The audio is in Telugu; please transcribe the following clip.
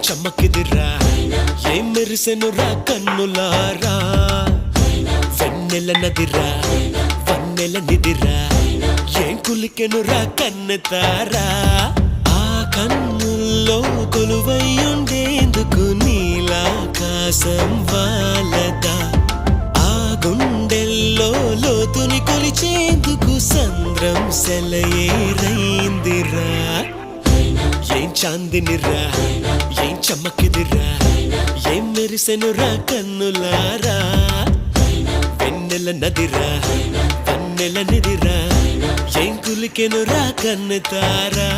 చమ్మకిదిరా ఏం మెరిసెనురా కన్నులారా వెన్నెల నదిరా వన్నెల నిదిరా ఏం కులికెనురా కన్నెతారా ఆ కన్నుల్లో కొలువయ్యుండేందుకు నీలాకాశం వాలదా ఆ గుండెల్లో లోతుని కొలిచేందుకు సంద్రం సెలయేరైందిరా ఏం చాందినిరా ఏం చమ్మకిదిరా ఏం మెరిసెనురా కన్నులారా వెన్నెల నదిరా వన్నెల నిదిరా ఏం కులికెనురా కన్నెతారా